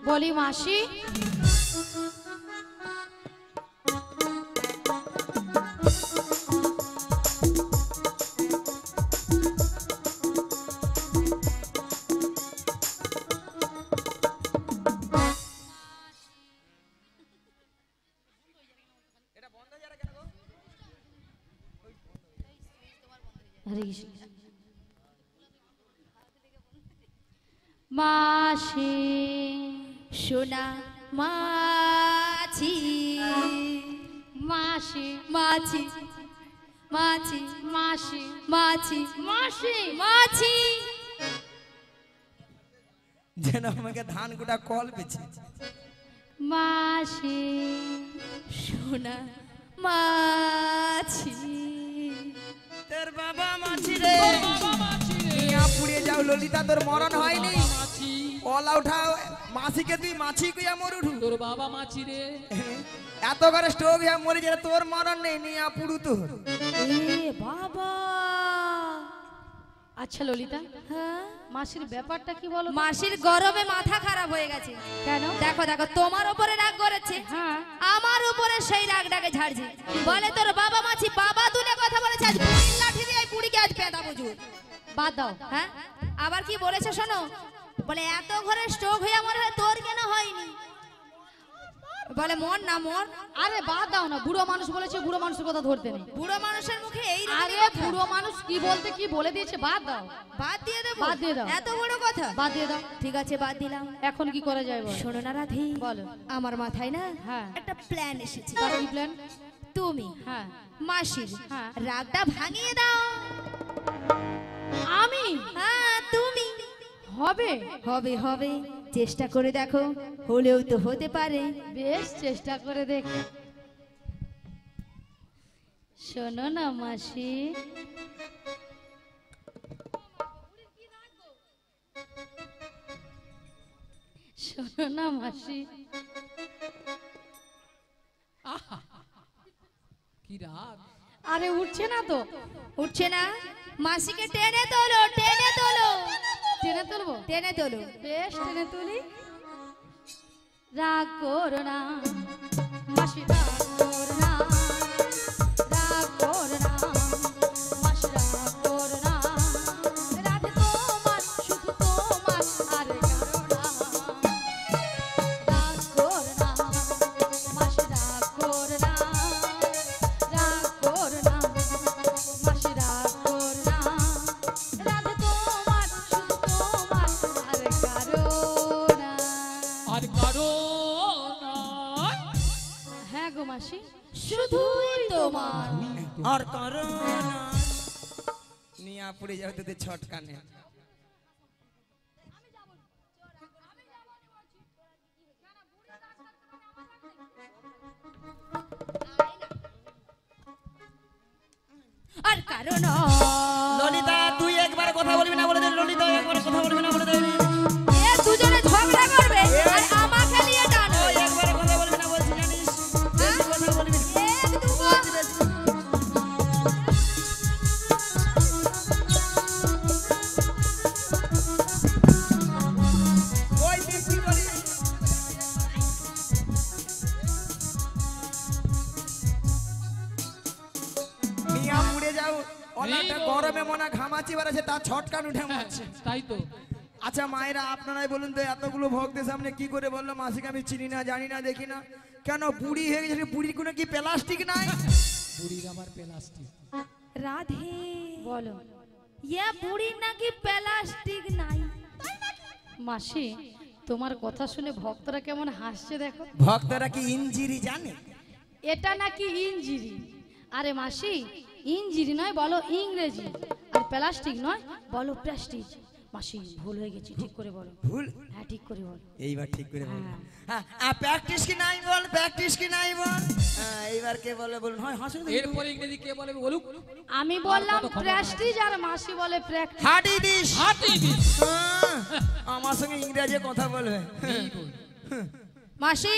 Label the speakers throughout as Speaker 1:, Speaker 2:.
Speaker 1: বলি মাসি মাসি
Speaker 2: সোনা মাছি
Speaker 1: মাসি
Speaker 2: মাছি মাছি
Speaker 1: মাসি
Speaker 2: মাছি
Speaker 1: মাসি
Speaker 2: মাছি
Speaker 3: যেন আমাকে ধান গোটা কল পেছে।
Speaker 1: মাসি
Speaker 2: সোনা মাছি
Speaker 3: তোর বাবা মাছি রে, মিয়া পুড়িয়ে যাও ললিতা, তোর মরণ হয়নি। ওলা উঠাও মাছিকে, তুই মাছি কইয়া মরুঠু।
Speaker 4: তোর বাবা মাছি রে,
Speaker 3: এত করে স্ট্রোক হইয়া মরে যায়, তোর মরণ নেই, নিয়া পুড়ু তোর।
Speaker 2: এ বাবা
Speaker 1: আচ্ছা ললিতা,
Speaker 2: হ্যাঁ
Speaker 1: মাসির ব্যাপারটা কি বলো?
Speaker 2: মাসির গরমে মাথা খারাপ হয়ে গেছে।
Speaker 1: কেন?
Speaker 2: দেখো দেখো, তোমার উপরে রাগ করেছে,
Speaker 1: হ্যাঁ
Speaker 2: আমার উপরে সেই রাগটাকে ঝাড়ছে। বলে তোর বাবা মাছি বাবা তুলে কথা বলেছে, আজ বুড়ির লাঠি দিয়ে বুড়িকে আজ পেঁদা বুঝু।
Speaker 1: বাদ দাও।
Speaker 2: হ্যাঁ আবার কি বলেছে শোনো, বলে এত ঘরে স্ট্রোক হয়ে মরে হয়, তোর কেন হয়নি? বলে মর না মর।
Speaker 1: আরে বাদ দাও না, বুড়ো মানুষ বলেছে, বুড়ো মানুষের কথা ধরতে নেই।
Speaker 2: বুড়ো মানুষের মুখে এই
Speaker 1: আরে বুড়ো মানুষ কি বলতে কি বলে দিয়েছে, বাদ দাও।
Speaker 2: বাদ দিয়ে দেবো?
Speaker 1: বাদ দিয়ে দাও।
Speaker 2: এত বড় কথা?
Speaker 1: বাদ দিয়ে দাও।
Speaker 2: ঠিক আছে বাদ দিলাম।
Speaker 1: এখন কি করা যায় বলো?
Speaker 2: শোনো না রাধি,
Speaker 1: বলো।
Speaker 2: আমার মাথায় না
Speaker 1: হ্যাঁ।
Speaker 2: একটা প্ল্যান এসেছে।
Speaker 1: তার কি প্ল্যান?
Speaker 2: তুমি
Speaker 1: হ্যাঁ
Speaker 2: মাসির
Speaker 1: হ্যাঁ।
Speaker 2: রাগটা ভাঙিয়ে দাও।
Speaker 1: আমি?
Speaker 2: হ্যাঁ তুমি।
Speaker 1: হবে
Speaker 2: হবে হবে, চেষ্টা করে দেখো, হলেও তো হতে পারে।
Speaker 1: বেশ, চেষ্টা করে দেখ। শোনো না মাসি, শোনো না মাসি,
Speaker 4: কি রাগ!
Speaker 1: আরে উঠছে না তো।
Speaker 2: উঠছে না? মাসিকে টেনে তোলো, টেনে তোলো,
Speaker 1: টেনে তুলবো?
Speaker 2: টেনে তোলো।
Speaker 1: বেশ, টেনে তুলি। রাগ করো না মাসি, রাগ করো না, রাগ করো না মাসি, রাগ করো না। রাধে তোমার, শুধু তোমার, আর কারো না। রাগ করো না মাসি, রাগ করো না, রাগ করো না মাসি, রাগ করো না। রাধে তোমার, শুধু তোমার, আর কারো না।
Speaker 4: আর কারো নয়।
Speaker 1: হ্যাঁ গো মাসি,
Speaker 2: শুধুই তোমার।
Speaker 3: আর কারণ নিয়া পুড়ে যাও তোদের ছটকানে।
Speaker 2: আর কারণ
Speaker 3: ললিতা তুই একবার কথা বলবি না বলে দে, ললিতা একবার কথা বলবি না বলে দে।
Speaker 2: এ দুজনে ঝগড়া করবে আর আমাকে নিয়ে টানো।
Speaker 3: ওই একবার কথা বলবি না বলছি জানিস, বেশি কথা বলবি না।
Speaker 2: এক দুগো
Speaker 3: ওই বেশি বলি। নিয়া পুড়ে যাও, ওলাটা গরমে মনে ঘামাচি বাড়াছে, তার ছটকান উঠে মারছে।
Speaker 4: তাই তো।
Speaker 3: আচ্ছা মায়েরা আপনারাই বলুন তো, এতগুলো ভক্তের সামনে কি করে বললো মাসিকে আমি চিনি না, জানি না, দেখি না? কেন বুড়ি হয়ে গেছে? বুড়ির কোনো কি প্লাস্টিক নাই?
Speaker 4: বুড়ির আবার প্লাস্টিক।
Speaker 2: রাধে
Speaker 1: বলো
Speaker 2: ইয়া বুড়ির নাকি প্লাস্টিক নাই?
Speaker 1: মাসি, তোমার কথা শুনে ভক্তরা কেমন হাসছে দেখো।
Speaker 3: ভক্তরা কি ইঞ্জিরি জানে?
Speaker 1: এটা নাকি ইঞ্জিরি। আরে মাসি, ইঞ্জিরি নয়, বলো ইংরেজি। আর প্লাস্টিক নয়, বলো প্লাস্টিক। মাসি ভুল হয়ে গেছি, ঠিক করে বলো।
Speaker 3: ভুল?
Speaker 1: হ্যাঁ ঠিক করে বলো।
Speaker 3: এইবার ঠিক করে বল।
Speaker 1: হ্যাঁ।
Speaker 3: হ্যাঁ প্র্যাকটিস কি নাই বল, প্র্যাকটিস কি নাই বল। হ্যাঁ এইবার কে বলে বলুন। হয় হাসুন।
Speaker 4: এরপরে ইংরেজি কে বলে বলুক?
Speaker 1: আমি বললাম প্রেস্টিজ, আর মাসি বলে প্র্যাকটিস।
Speaker 3: হাঁটি দিস।
Speaker 4: হাতি দিস।
Speaker 3: আমার সঙ্গে ইংরেজি কথা বলবে।
Speaker 4: এই বল।
Speaker 2: মাসি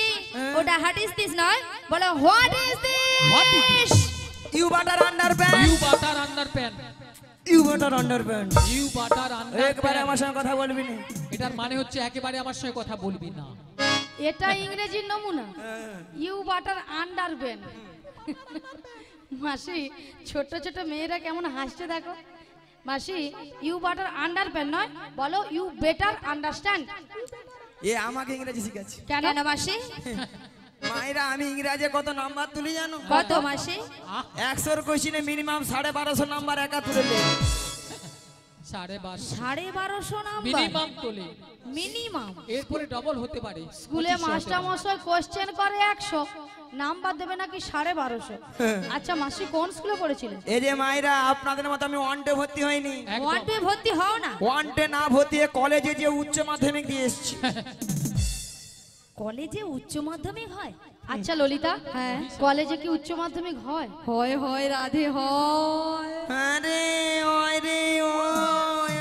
Speaker 2: ওটা হোয়াট ইজ দিস নয়, বলো what is
Speaker 4: What is
Speaker 2: this.
Speaker 3: You butter underpant,
Speaker 4: you butter underpant,
Speaker 3: you butter underpant.
Speaker 4: You butter
Speaker 3: একবার
Speaker 4: আন্ডারপ্যান্ট।
Speaker 3: আমার সঙ্গে কথা বলবি না।
Speaker 4: এটার মানে হচ্ছে একেবারে আমার সঙ্গে কথা বলবি না।
Speaker 1: এটা ইংরেজির নমুনা। ইউ বাটার আন্ডার বেন। মাসি ছোট ছোট মেয়েরা কেমন হাসছে দেখো। মাসি ইউ বাটার আন্ডার বেন নয়, বলো ইউ বেটার আন্ডারস্ট্যান্ড।
Speaker 3: এ আমাকে ইংরেজি শিখাচ্ছে।
Speaker 1: কেন
Speaker 2: কেন মাসি?
Speaker 3: মায়েরা আমি ইংরেজি কত নাম্বার তুলি জানো?
Speaker 2: কত মাসি?
Speaker 3: 100 কোশ্চিনে মিনিমাম 1250 নাম্বার একা তুলে নেয়।
Speaker 4: 12.5
Speaker 2: 1250 নাম্বার
Speaker 4: মিনিমাম তোলে,
Speaker 2: মিনিমাম।
Speaker 4: এরপরে ডবল হতে পারে।
Speaker 1: স্কুলে মাস্টার মশাই কোশ্চেন করে 100, নাম্বার দেবে নাকি 1250। আচ্ছা মাসি কোন স্কুলে পড়েছিলেন?
Speaker 3: এই যে মায়েরা আপনাদের মতো আমি ওয়ান ডে ভর্তি হয়নি।
Speaker 4: একদম।
Speaker 2: ওয়ান টু ভর্তি হও না।
Speaker 3: ওয়ান ডে না ভর্তি হয়ে কলেজে যে উচ্চ মাধ্যমিক দিয়ে এসেছি।
Speaker 2: কলেজে উচ্চ মাধ্যমিক হয়?
Speaker 1: আচ্ছা ললিতা, হ্যাঁ কলেজে কি উচ্চ মাধ্যমিক হয়?
Speaker 2: হয় হয় রাধে হয়।
Speaker 3: আরে ওই রে ওই।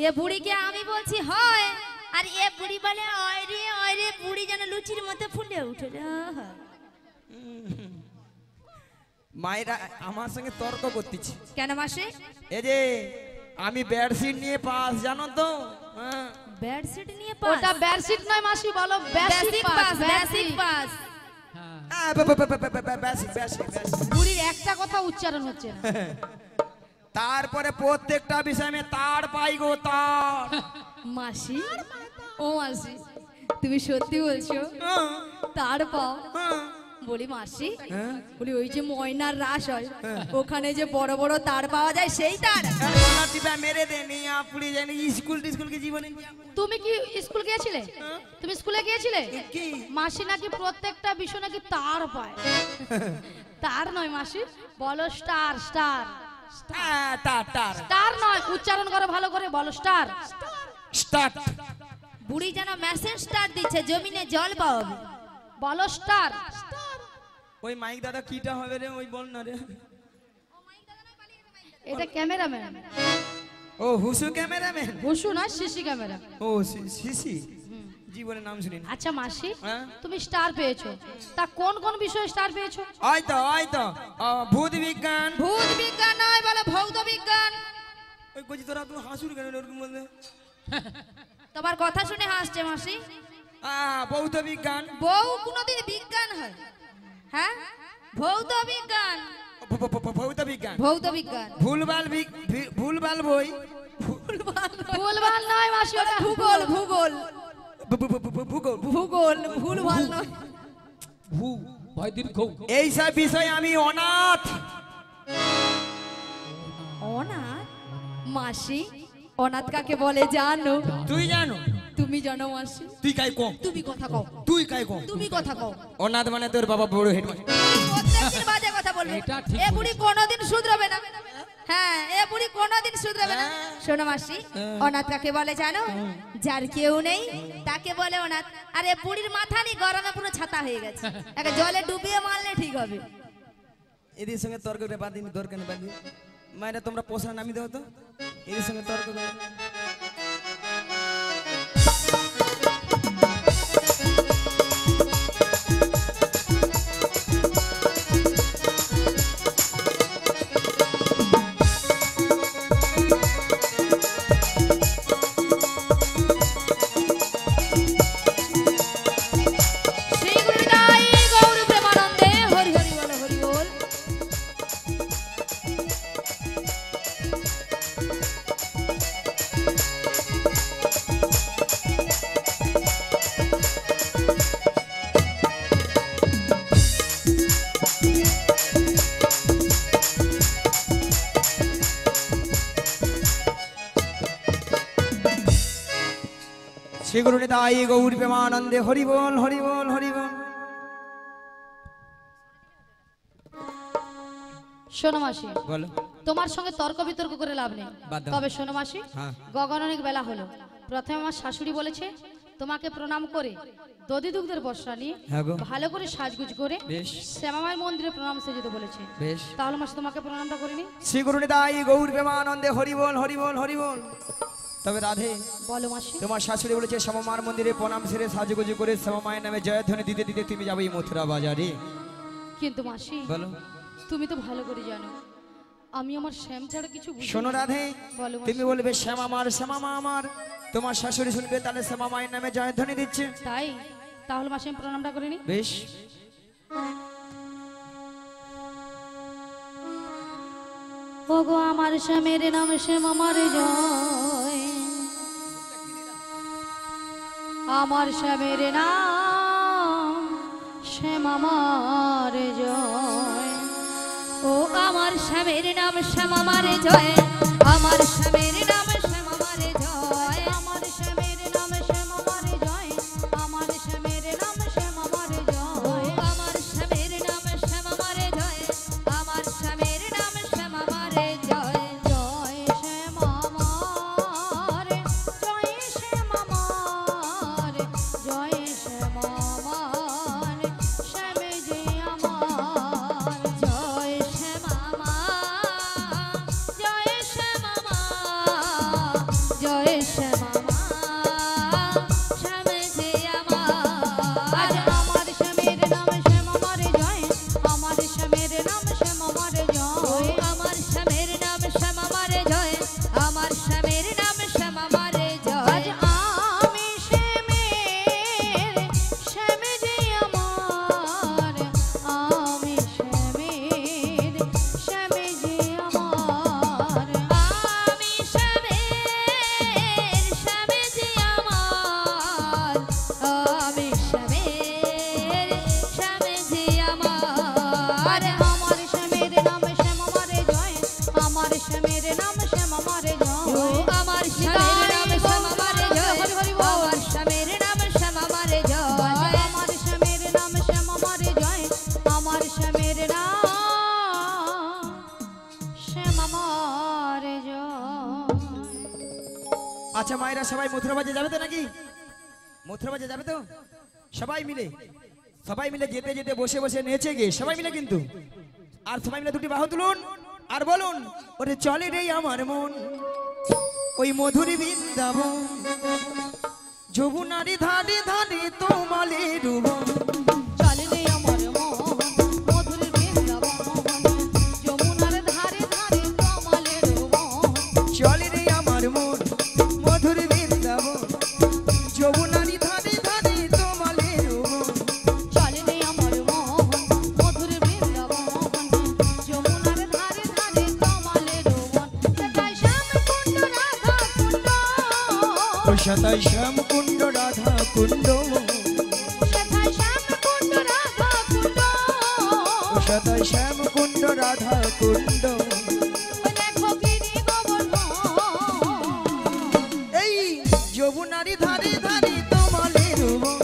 Speaker 2: এ বুড়িকে আমি বলছি হয়, আর এ বুড়ি বলে ওই রে বুড়ি যেন লুচির মতো ফুলে উঠে।
Speaker 3: মায়েরা আমার সঙ্গে তর্ক করতেছি।
Speaker 2: কেন মাসি?
Speaker 3: এই যে আমি বেডশিট নিয়ে পাস, জানো তো? হ্যাঁ।
Speaker 2: বেডশিট নিয়ে
Speaker 1: ওটা
Speaker 2: পাস?
Speaker 1: বেডশিট নয় মাসি, বলো
Speaker 2: basic
Speaker 1: basic
Speaker 2: pass,
Speaker 1: pass.
Speaker 2: Basic pass.
Speaker 4: হ্যাঁ,
Speaker 3: বেসিক বেসিক বেসিক।
Speaker 1: বুড়ির একটা কথা উচ্চারণ হচ্ছে না।
Speaker 3: তারপরে প্রত্যেকটা বিষয় আমি তার পাই গো, তার।
Speaker 1: মাসি, ও মাসি তুমি সত্যি বলছো?
Speaker 3: হ্যাঁ,
Speaker 1: তার পাও?
Speaker 3: হ্যাঁ।
Speaker 1: বলি মাসি,
Speaker 3: হ্যাঁ।
Speaker 1: বলি ওই যে ময়নার রাস হয় ওখানে যে বড় বড় তার পাওয়া যায় সেই তার?
Speaker 3: গলা টিপা মেরে দেনি আপুড়ি জানি স্কুল টিস্কুল কি জীবনে
Speaker 1: তুমি কি স্কুল গিয়েছিলে? তুমি স্কুলে গিয়েছিলে?
Speaker 3: কি?
Speaker 1: মাসি নাকি প্রত্যেকটা বিষয় নাকি তার পায়। তার নয় মাসি, বলো স্টার। স্টার
Speaker 3: তার তার
Speaker 1: স্টার নয়, উচ্চারণ করো ভালো করে, বলো স্টার।
Speaker 3: স্টার্ট।
Speaker 2: বুড়ি যেন মেশিন স্টার্ট দিচ্ছে, জমিনে জল পাওয়াবে।
Speaker 1: বলো স্টার।
Speaker 3: ওই মাইক দাদা কিটা হবে রে, ওই বল না রে।
Speaker 1: এটা ক্যামেরাম্যান।
Speaker 3: ও হুসু ক্যামেরাম্যান।
Speaker 1: বসু না, সিসি ক্যামেরা।
Speaker 3: ও সিসি, জীবনে নাম শুনিনি।
Speaker 1: আচ্ছা মাসি,
Speaker 3: হ্যাঁ?
Speaker 1: তুমি স্টার পেয়েছো, তা কোন কোন বিষয়ে স্টার পেয়েছো?
Speaker 3: ওই তো ভূত বিজ্ঞান।
Speaker 2: ভূত বিজ্ঞান নয়, বলে ভৌত বিজ্ঞান।
Speaker 3: ওই কচি তোরা তুই হাসুর কেন ওরকম বললে?
Speaker 2: তোমার কথা শুনে হাসছে মাসি।
Speaker 3: ভৌত বিজ্ঞান।
Speaker 2: বউ কোনদিন বিজ্ঞান হয়? হ্যাঁ, ভৌত বিজ্ঞান।
Speaker 3: ভৌত বিজ্ঞান।
Speaker 2: ভৌত বিজ্ঞান।
Speaker 3: ভুলভাল বই।
Speaker 1: ভুলভাল নয় মাসি, ওটা
Speaker 2: ভূগোল ভূগোল
Speaker 3: ভূগোল।
Speaker 2: ভূগোল। ভুলভাল নয়।
Speaker 4: ভূ ভয় দীর্ঘ।
Speaker 3: এইসব বিষয় আমি অনাথ।
Speaker 2: অনাথ? মাসি, অনাথ কাকে বলে জানো?
Speaker 3: তুই জানো?
Speaker 2: তুমি জানো মাসি?
Speaker 3: তুই কাই কম।
Speaker 2: তুমি কথা কও।
Speaker 3: তুই কাই কম।
Speaker 2: তুমি কথা কও।
Speaker 3: অনাথ মানে তোর বাবা বড় হেডমাস্টার।
Speaker 2: প্রত্যেকদিন বাজে কথা বলবে।
Speaker 4: এটা ঠিক
Speaker 2: এ বুড়ি কোনোদিন শুধরাবে না। হ্যাঁ, এ বুড়ি কোনোদিন শুধরাবে না।
Speaker 3: হ্যাঁ।
Speaker 2: শোনো মাসি, অনাথ কাকে বলে জানো? যার কেউ নেই তাকে বলে অনাথ। আর এ বুড়ির মাথা নি গরমে পুরো ছাতা হয়ে গেছে, একে জলে ডুবিয়ে মারলে ঠিক হবে।
Speaker 3: এদের সঙ্গে তর্ক করে বাদ দিন, দরকার নেই বাদ দিন। মায়েরা তোমরা পোষা নামি দাও তো, এদের সঙ্গে তর্ক করে।
Speaker 2: শ্রী গুরু নিতাই গৌর প্রেমানন্দে হরি হরি বল, হরি বল।
Speaker 3: শ্রী গুরু নিতাই গৌর প্রেমানন্দে হরি বল, হরি বল, হরি বল।
Speaker 1: শোনো মাসি,
Speaker 3: বলো।
Speaker 1: তোমার সঙ্গে তর্ক বিতর্ক করে লাভ নেই।
Speaker 3: বাদ দাও।
Speaker 1: তবে শোনো মাসি,
Speaker 3: হ্যাঁ।
Speaker 1: গগন অনেক বেলা হলো। প্রথমে আমার শাশুড়ি বলেছে তোমাকে প্রণাম করে দধি দুগ্ধের বস্ত্র নিয়ে
Speaker 3: হ্যাঁ গো।
Speaker 1: ভালো করে সাজগুজ করে
Speaker 3: বেশ।
Speaker 1: শ্যামামায়ের মন্দিরে প্রণাম সেজতে বলেছে।
Speaker 3: বেশ।
Speaker 1: তাহলে মাসি তোমাকে প্রণামটা করিনি।
Speaker 3: শ্রী গুরু নিতাই গৌর প্রেমানন্দে হরি বল, হরি বল, হরি বল। তবে রাধে,
Speaker 1: বলো মাসি।
Speaker 3: তোমার শাশুড়ি বলেছে শ্যামামার মন্দিরে প্রণাম সেরে সাজুগুজু করে শ্যামামায়ের নামে জয়ধ্বনি দিতে দিতে তুমি যাবে এই মথুরা বাজারে।
Speaker 1: কিন্তু মাসি,
Speaker 3: বলো।
Speaker 1: তুমি তো ভালো করে জানো আমি আমার শ্যাম ছাড়া কিছু বুঝি
Speaker 3: শোনো
Speaker 1: না।
Speaker 3: রাধে,
Speaker 1: বলো
Speaker 3: তুমি বলবে শ্যামা মার শ্যামা মা আমার, তোমার শাশুড়ি শুনবে তাহলে শ্যামা মায়ের নামে জয়ধ্বনি দিচ্ছে।
Speaker 1: তাই তাহলে মাসে আমি প্রণামটা করে নি।
Speaker 3: বেশ,
Speaker 1: ওগো আমার শ্যামের নাম শ্যাম আমার জয়, আমার শ্যামের নাম শ্যাম আমার জয়, ও আমার শ্যামের নাম শ্যাম আমার জয়, আমার শ্যামের নাম শ্যাম আমার জয়, আমার শ্যামের নাম শ্যাম আমার জয়, আমার শ্যামের নাম শ্যাম আমার জয়, আমার শ্যামের নাম শ্যাম আমার জয়, আমার শ্যামের নাম শ্যাম আমার জয়, জয় শ্যাম আমার, জয় শ্যাম আমার, জয় শ্যাম আমার, শ্যামে যে আমার, জয় শ্যাম আমার, জয় শ্যাম আমার, জয় শ্যাম আমার, শ্যামে যে আমার, আমার শ্যামের নাম শ্যাম আমার জয়, আমার শ্যামের নাম শ্যাম আমার জয়, আমার শ্যামের নাম শ্যাম আমার জয়, আমার শ্যামের নাম শ্যাম আমার জয়, আমি শ্যামের, শ্যামে যে আমার, আমি শ্যামের, শ্যামে যে আমার, আমি শ্যামের, শ্যামে যে আমার, আমি শ্যামের, শ্যামে যে আমার, আমার শ্যামের নাম শ্যাম আমার জয়, আমার শ্যামের নাম শ্যাম আমার জয়, আমার শ্যামের নাম শ্যাম আমার জয়, আমার শ্যামের নাম শ্যাম আমার জয়, আমার শ্যামের নাম শ্যাম আমার জয়, আমার শ্যামের নাম শ্যাম আমার জয়।
Speaker 3: আচ্ছা মায়েরা সবাই মথুরা বাজে যাবে তো নাকি? মথুরা বাজে যাবে তো? সবাই মিলে, সবাই মিলে যেতে যেতে বসে বসে নেচে গে সবাই মিলে কিন্তু। আর সবাই মিলে দুটি বাহু তুলুন আর বলুন, ওরে চলে রে আমার মন ওই মধুরী বৃন্দাবন, যমুনারি ধারে ধারে তোমালে ডুবন,
Speaker 1: চলে রে আমার মন মধুর বৃন্দাবন, যমুনার ধারে ধারে কমলের বন,
Speaker 3: চলে রে আমার মন মধুরী বৃন্দাবন, যমুনারি ধারে ধারে তোমালে ডুবন,
Speaker 1: চলে রে আমার মন মধুর বৃন্দাবন, যমুনার ধারে ধারে কমলের বন, সেথায় শ্যাম কুণ্ড রাধা কুণ্ড,
Speaker 3: ও সতাই শ্যাম কুণ্ড রাধা কুণ্ড,
Speaker 1: সেথায় শ্যাম কুণ্ড রাধা কুণ্ড,
Speaker 3: ও সতাই শ্যাম কুণ্ড রাধা কুণ্ড।
Speaker 1: দেখো গিরি গোবর্ধন,
Speaker 3: এই যমুনারি ধারে ধারে তোমালে ডুবন,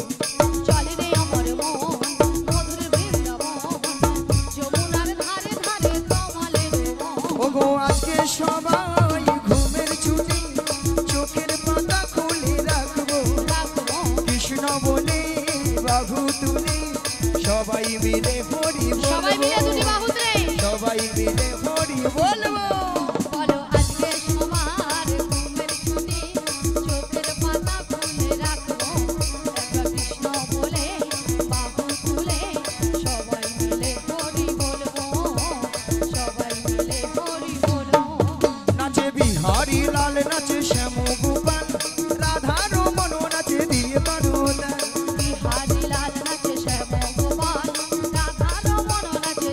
Speaker 1: চলে রে আমার মন মধুর বৃন্দাবন, যমুনার ধারে ধারে কমলের বন,
Speaker 3: ওগো আজকে সবাই ঘুমের ছুটি চোখের পাতা খুলে রাখবো,
Speaker 1: রাখবো
Speaker 3: কৃষ্ণ বলে বাহু তুলে সবাই মিলে হরি
Speaker 1: সবাই মিলে
Speaker 3: বলবো,
Speaker 1: দুটি বাহু তুলে
Speaker 3: সবাই মিলে হরি বলবো।
Speaker 1: বলো আজকে সবার ঘুমের ছুটি চোখের পাতা খুলে রাখবো, একবার কৃষ্ণ বলে বাহু তুলে সবাই মিলে হরি বলবো, সবাই মিলে হরি বলবো,
Speaker 3: নাচে বিহারি লাল নাচে শ্যাম গোপাল, রাধা রমন নাচে দিয়ে পারোদান,
Speaker 1: বিহারি লাল নাচে শ্যাম গোপাল, রাধা রমন নাচে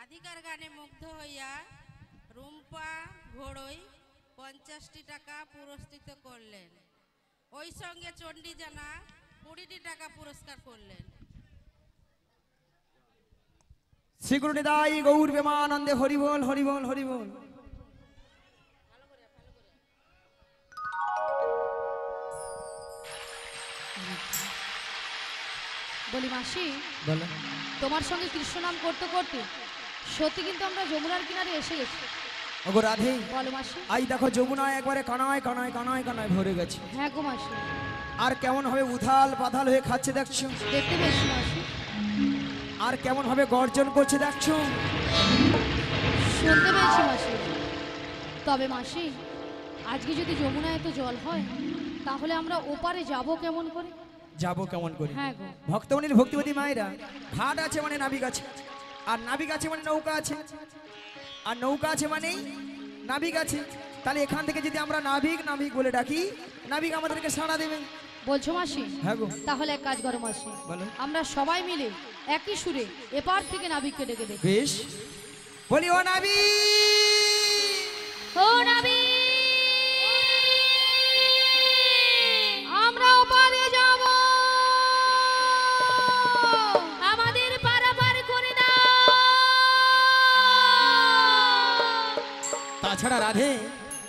Speaker 5: রাধিকার গানে মুগ্ধ হইয়া রুম্পা ঘোড়ই 50টি টাকা পুরস্কৃত করলেন। ওই সঙ্গে চণ্ডী জানা 20টি টাকা পুরস্কার করলেন।
Speaker 3: শ্রীগুরু নিতাই গৌর প্রেমানন্দে হরিবোল হরিবোল হরিবোল।
Speaker 1: বলি মাসি,
Speaker 3: বলো।
Speaker 1: তোমার সঙ্গে কৃষ্ণ নাম করতে করতে সত্যি কিন্তু আমরা যমুনার কিনারে এসে গেছি।
Speaker 3: ওগো রাধে,
Speaker 1: বলো মাসি।
Speaker 3: আই দেখো যমুনা একবারে কানায় কানায় কানায় কানায় ভরে গেছে।
Speaker 1: হ্যাঁ গো মাসি,
Speaker 3: আর কেমন ভাবে উথাল পাথাল হয়ে খাচ্ছে দেখছো,
Speaker 1: দেখতে পেয়েছি মাসি।
Speaker 3: আর কেমন ভাবে গর্জন করছে দেখছো,
Speaker 1: শুনতে পেয়েছি মাসি। তবে মাসি, আজকে যদি যমুনায় এত জল হয় তাহলে আমরা ওপারে যাব কেমন করে?
Speaker 3: যাবো কেমন করে?
Speaker 1: হ্যাঁ গো।
Speaker 3: ভক্তমণির ভক্তিবতী মায়েরা, ঘাট আছে মানে নাবিক আছে, আর নাবিক আছে মানে নৌকা আছে, আর নৌকা আছে মানেই নাবিক আছে। তাহলে এখান থেকে যদি আমরা নাবিক নাবিক বলে ডাকি, নাবিক আমাদেরকে সাড়া দেবে।
Speaker 1: বলছো মাসি?
Speaker 3: হ্যাঁ গো।
Speaker 1: তাহলে এক কাজ করো মাসি,
Speaker 3: বলো।
Speaker 1: আমরা সবাই মিলে একই সুরে এপার থেকে নাবিককে ডেকে দেখি।
Speaker 3: বেশ, বলি ও নাবিক,
Speaker 1: ও নাবিক, আমরা ওপারে যাব, আমাদের পারাপার করে দাও।
Speaker 3: তাছাড়া রাধে,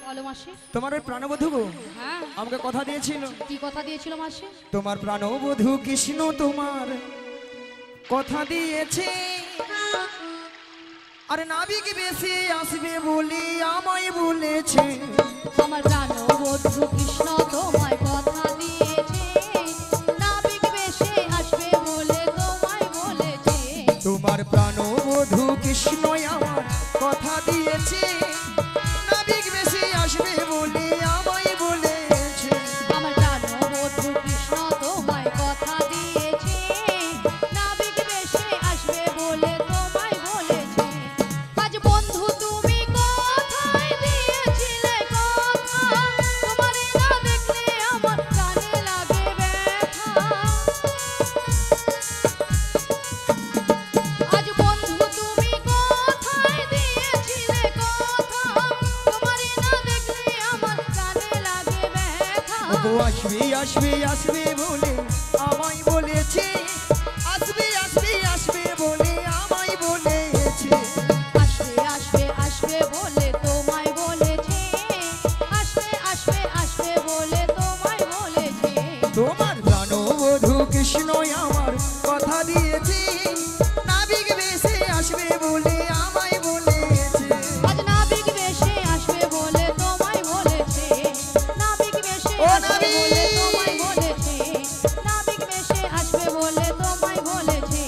Speaker 1: বলো মাসি।
Speaker 3: তোমার ওই প্রাণবধূ গো
Speaker 1: হ্যাঁ,
Speaker 3: আমাকে কথা দিয়েছিল।
Speaker 1: কি কথা দিয়েছিল মাসি?
Speaker 3: তোমার প্রাণবধূ কৃষ্ণ তোমার কথা দিয়েছে, আরে নাবিক বেশি আসবে বলি আমায় বলেছে।
Speaker 1: আমার প্রাণবধূ কৃষ্ণ তোমায় কথা দিয়েছে, নাবিক বেশে আসবে বলে তোমায় বলেছে।
Speaker 3: তোমার প্রাণবধূ কৃষ্ণ আমার কথা দিয়েছে, নাবিক বেশি আসবে বলে আমায় বলেছে।
Speaker 1: আমার প্রাণবধূ কৃষ্ণ তোমায় কথা দিয়েছে, নাবিক বেশে আসবে বলে তোমায় বলেছে। আজ বন্ধু তুমি কোথায় দিয়েছিলে কথা, তোমারে না দেখলে আমার প্রাণে লাগে ব্যথা। আজ বন্ধু তুমি কোথায় দিয়েছিলে কথা, তোমারে না দেখলে আমার প্রাণে লাগে ব্যথা।
Speaker 3: ও আসবে আসবে আসবে বলে আমায় বলেছে, আসবে আসবে আসবে বলে আমায় বলেছে।
Speaker 1: আসবে আসবে আসবে বলে তোমায় বলেছে, আসবে আসবে আসবে বলে তোমায় বলেছে।
Speaker 3: তোমার প্রাণবধূ কৃষ্ণ আমার কথা দিয়েছে, নাবিক বেশে আসবে বলে আমায় বলেছে।
Speaker 1: আজ নাবিক বেশে আসবে বলে তোমায় বলেছে, নাবিক বেশে
Speaker 3: ও
Speaker 1: আসবে বলে
Speaker 3: নাবিক!
Speaker 1: তোমায় বলেছে, নাবিক বেশে আসবে বলে তোমায় বলেছে,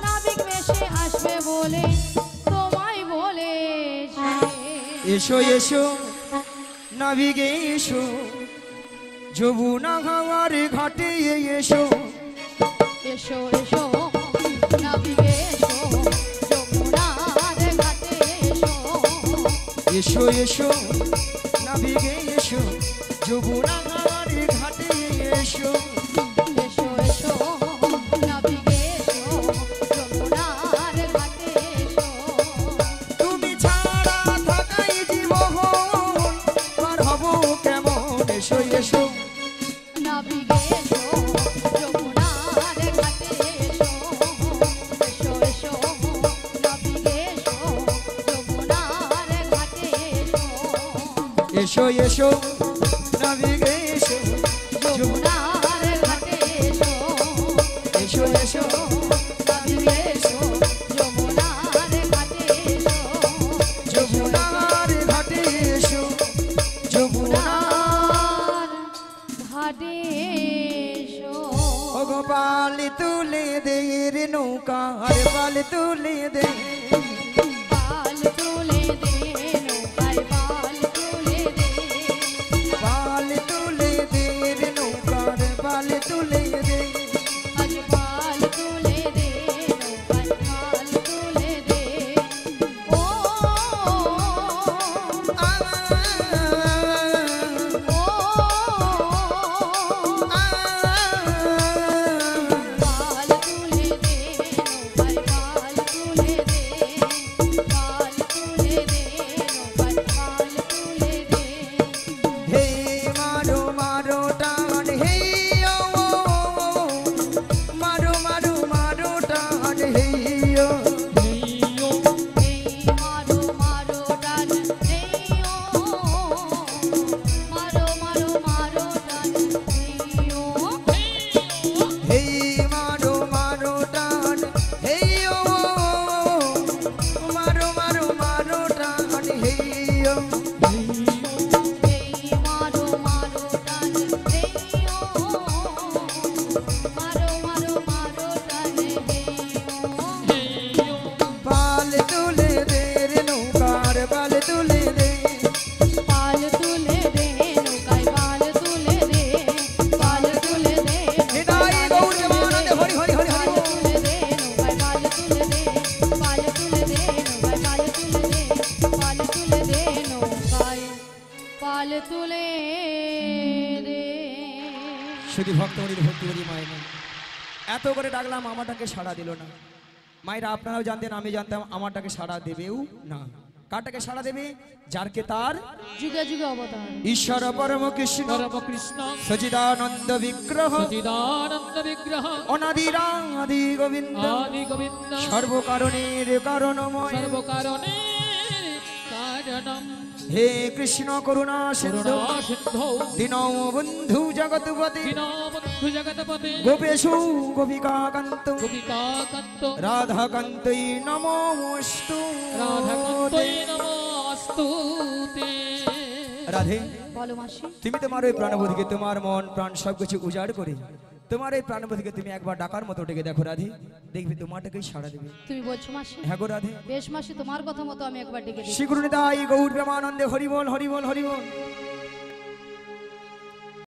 Speaker 1: নাবিক বেশে আসবে বলে তোমায় বলেছে।
Speaker 3: এসো এসো নাবিকে এসো, যমুনা হাওয়ার ঘাটে এসো।
Speaker 1: এসো এসো নাবিকে এসো, যমুনার ঘাটে এসো।
Speaker 3: এসো এসো নাবিকে এসো, যমুনা হাওয়ার ঘাটে এসো।
Speaker 1: এসো এসো নাবিকে এসো, যমুনার ঘাটে এসো।
Speaker 3: তুমি ছাড়া থাকাই জীবন পার হব কেমন। এসো এসো
Speaker 1: নাবিকে এসো, যমুনার ঘাটে এসো। এসো এসো নাবিকে এসো, যমুনার ঘাটে এসো।
Speaker 3: এসো এসো নাবিকে এসো,
Speaker 1: যমুনার ঘাটে এসো।
Speaker 3: এসো এসো
Speaker 1: নাবিকে এসো, যমুনার ঘাটে এসো।
Speaker 3: যমুনার ঘাটে এসো, যমুনার
Speaker 1: ঘাটে এসো।
Speaker 3: ও গোপাল তুলে দে রে নৌকা, আরে পাল তুলে দে।
Speaker 1: পাল তুলে দে নৌকায়, পাল তুলে দে।
Speaker 3: পাল তুলে দে রে নৌকার পাল তুলে দে।
Speaker 1: আজ পাল তুলে দে নৌকায়, পাল তুলে দে। ও
Speaker 3: আ,
Speaker 1: ও
Speaker 3: আ,
Speaker 1: পাল তুলে দে নৌকায়, পাল তুলে দে। তুলে রে।
Speaker 3: শুধু ভক্তমণির ভক্তি করি মায়ের এত করে ডাকলাম আমারটাকে সাড়া দিল না। মায়েরা আপনারাও জানতেন, আমি জানতাম আমারটাকে সাড়া দেবেও না। কারটাকে সাড়া দেবে? যারকে তার
Speaker 1: যুগে যুগে অবতার
Speaker 3: ঈশ্বর পরম কৃষ্ণ
Speaker 4: পরম কৃষ্ণ
Speaker 3: সচিদানন্দ বিগ্রহ
Speaker 4: সচিদানন্দ বিগ্রহ
Speaker 3: অনাদিরাদি গোবিন্দ
Speaker 4: আদি গোবিন্দ
Speaker 3: সর্বকারণের কারণময়
Speaker 4: সর্বকারণের কারণম
Speaker 3: হে কৃষ্ণ করুণা সিন্ধু
Speaker 4: করুণা সিন্ধু
Speaker 3: দীনবন্ধু জগৎপতি
Speaker 4: দীনবন্ধু জগৎপতি
Speaker 3: গোপেশু গোপিকাকান্ত
Speaker 4: গোপিকাকান্ত
Speaker 3: রাধাকান্তই নমোস্তু
Speaker 4: রাধাকান্তই নমস্তুতে।
Speaker 3: রাধে,
Speaker 1: বলো মাসি।
Speaker 3: তুমি তোমার ওই প্রাণবোধীকে, তোমার মন প্রাণ সবকিছু উজাড় করে তোমার এই প্রাণবোধীকে তুমি একবার ডাকার মতো ডেকে দেখো রাধে, দেখবে তোমারটাকেই সাড়া দেবে।
Speaker 1: তুমি বলছো মাসি?
Speaker 3: হ্যাঁ গো রাধে।
Speaker 1: বেশ মাসি, তোমার কথা মতো আমি একবার ডেকে দিই।
Speaker 3: শ্রী গুরুনিতাই গৌর প্রেমানন্দে হরিবল হরিবল হরিবল।